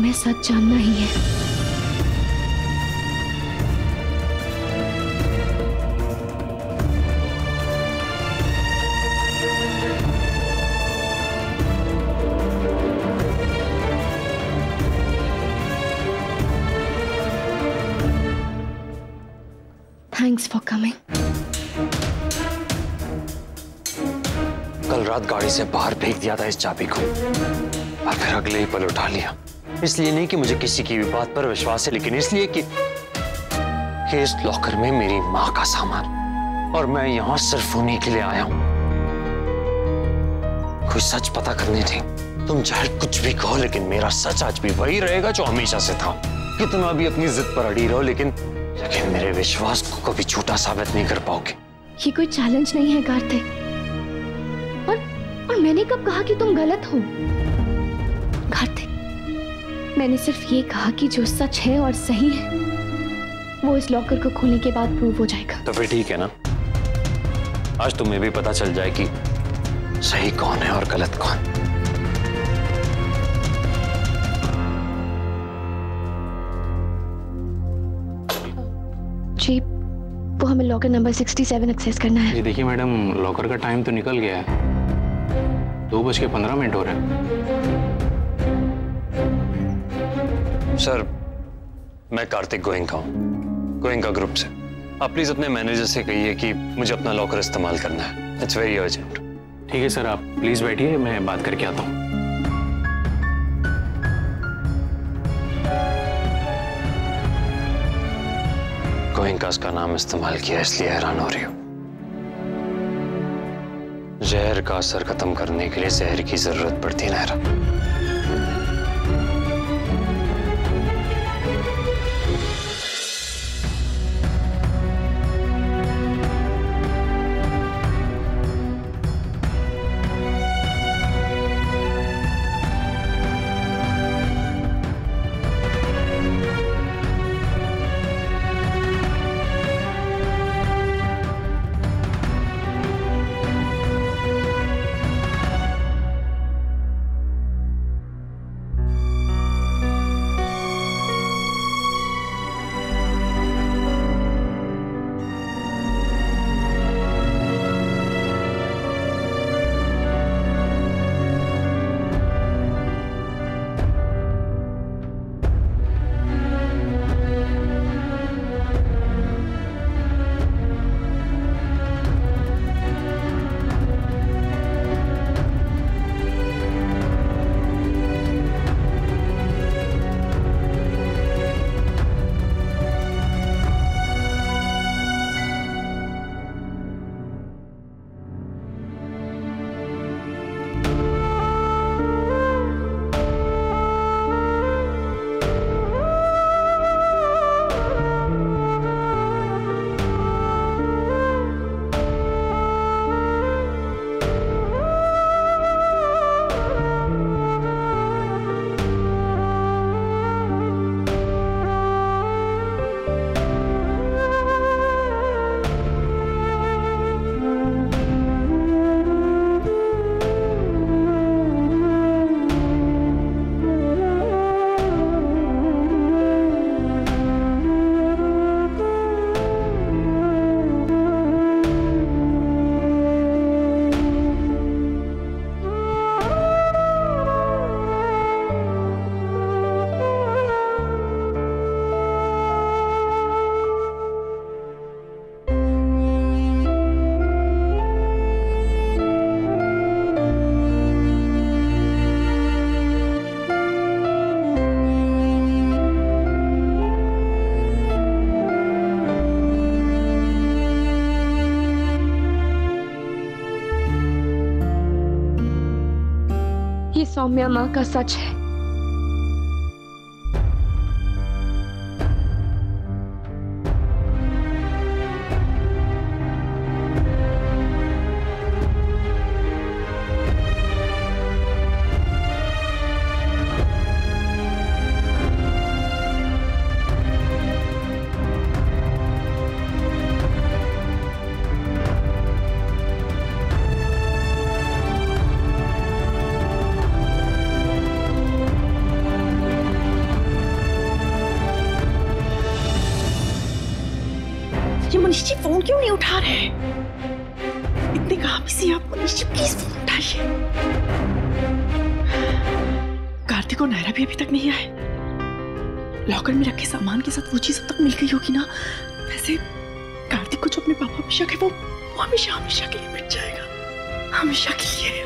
हमें सच जानना ही है। Thanks for coming. कल रात गाड़ी से बाहर फेंक दिया था इस चाबी को और फिर अगले ही पल उठा लिया। इसलिए नहीं कि मुझे किसी की भी बात पर विश्वास है, लेकिन इसलिए कि इस लॉकर में मेरी माँ का सामान और मैं यहाँ सिर्फ उन्हीं के लिए आया हूँ। कोई सच पता करने थे। तुम चाहे कुछ भी कहो, लेकिन मेरा सच आज भी वही रहेगा जो हमेशा से था। कितना भी अपनी जिद पर अड़ी रहो, लेकिन मेरे विश्वास को कभी झूठा साबित नहीं कर पाओगे। ये कोई चैलेंज नहीं है कार्तिक। और मैंने कब कहा कि तुम गलत हो? कार्तिक, मैंने सिर्फ ये कहा कि जो सच है और सही है वो इस लॉकर को खोलने के बाद प्रूव हो जाएगा। तो फिर ठीक है ना, आज तुम्हें भी पता चल जाए कि सही कौन है और गलत कौन। जी, वो हमें लॉकर नंबर 67 एक्सेस करना है। जी देखिए मैडम, लॉकर का टाइम तो निकल गया है, 2:15 हो रहे हैं। सर, मैं कार्तिक गोयनका हूँ, गोयनका ग्रुप से। आप प्लीज अपने मैनेजर से कहिए कि मुझे अपना लॉकर इस्तेमाल करना है। It's very urgent. ठीक है सर, आप प्लीज बैठिए, मैं बात करके आता हूँ। गोयनकास का नाम इस्तेमाल किया इसलिए हैरान हो रही हूँ। जहर का असर खत्म करने के लिए जहर की जरूरत पड़ती है नहरा। सौम्या माँ का सच है। मनीष जी फोन क्यों नहीं उठा रहे? इतने काम से आप मनीष जी प्लीज फोन उठाइए। कार्तिक और नायरा भी अभी तक नहीं आए। लॉकर में रखे सामान के साथ वो चीज अब तक मिल गई होगी ना। वैसे कार्तिक को जो अपने पापा पे शक है वो हमेशा हमेशा के लिए मिट जाएगा, हमेशा के लिए।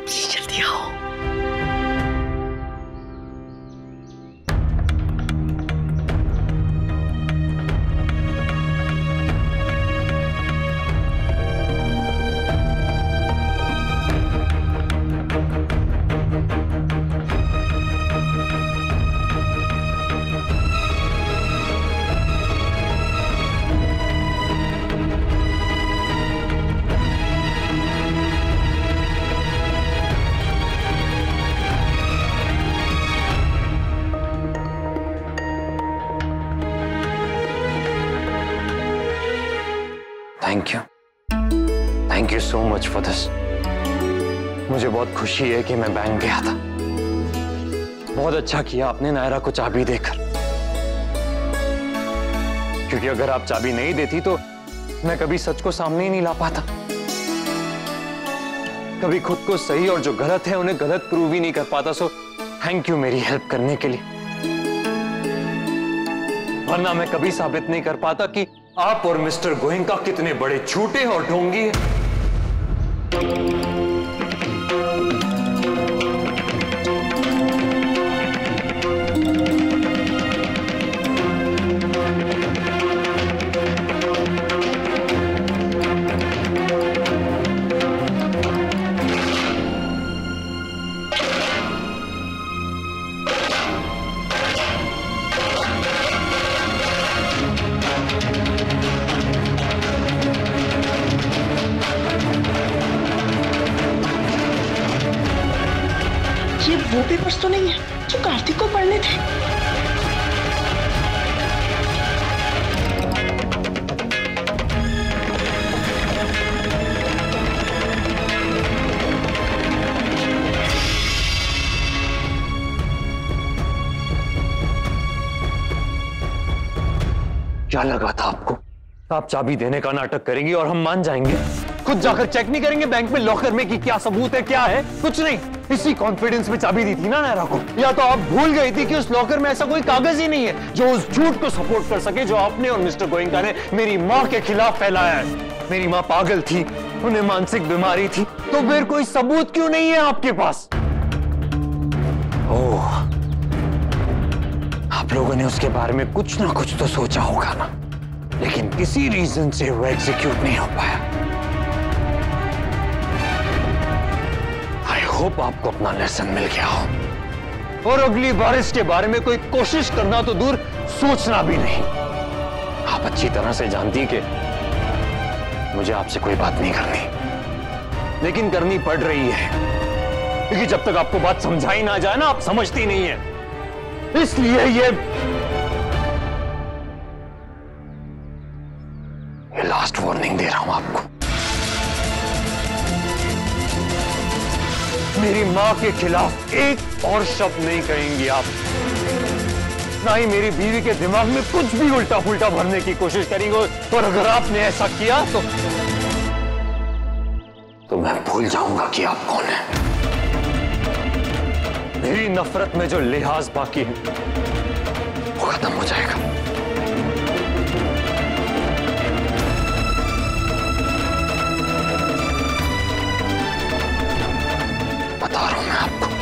प्लीज जल्दी आओ। Thank you so much for this. मुझे बहुत खुशी है कि मैं बैंक गया था। बहुत अच्छा किया आपने नायरा को चाबी देकर, क्योंकि अगर आप चाबी नहीं देती तो मैं कभी सच को सामने ही नहीं ला पाता, कभी खुद को सही और जो गलत है उन्हें गलत प्रूव ही नहीं कर पाता। सो थैंक यू मेरी हेल्प करने के लिए, वरना मैं कभी साबित नहीं कर पाता कि आप और मिस्टर गोयनका कितने बड़े झूठे और ढोंगी हैं। ये वो पेपर्स तो नहीं है जो कार्तिक को पढ़ने थे। क्या लगा था आपको आप चाबी देने का नाटक करेंगी और हम मान जाएंगे? खुद जाकर चेक नहीं करेंगे बैंक में लॉकर में कि क्या सबूत है क्या है? कुछ नहीं, इसी कॉन्फिडेंस में चाबी दी थी ना नायरा को। या तो आप भूल गई थी कि उस लॉकर में ऐसा कोई कागज ही नहीं है जो उस झूठ को सपोर्ट कर सके जो आपने और मिस्टर गोयनका ने मेरी माँ के खिलाफ फैलाया है। मेरी माँ पागल थी, उन्हें मानसिक बीमारी थी, तो फिर कोई सबूत क्यों नहीं है आपके पास? ओह, आप लोगों ने उसके बारे में कुछ ना कुछ तो सोचा होगा ना, लेकिन किसी रीजन से वो एग्जीक्यूट नहीं हो पाया। आई होप आपको अपना लेसन मिल गया हो और अगली बार इसके बारे में कोई कोशिश करना तो दूर, सोचना भी नहीं। आप अच्छी तरह से जानती कि मुझे आपसे कोई बात नहीं करनी, लेकिन करनी पड़ रही है, क्योंकि जब तक आपको बात समझाई ना जाए ना, आप समझती नहीं है। इसलिए ये लास्ट वार्निंग दे रहा हूं आपको। मेरी मां के खिलाफ एक और शब्द नहीं कहेंगी आप, ना ही मेरी बीवी के दिमाग में कुछ भी उल्टा पुल्टा भरने की कोशिश करेंगे। और अगर आपने ऐसा किया तो मैं भूल जाऊंगा कि आप कौन है। मेरी नफरत में जो लिहाज बाकी है वो खत्म हो जाएगा। बता रहा हूं मैं आपको।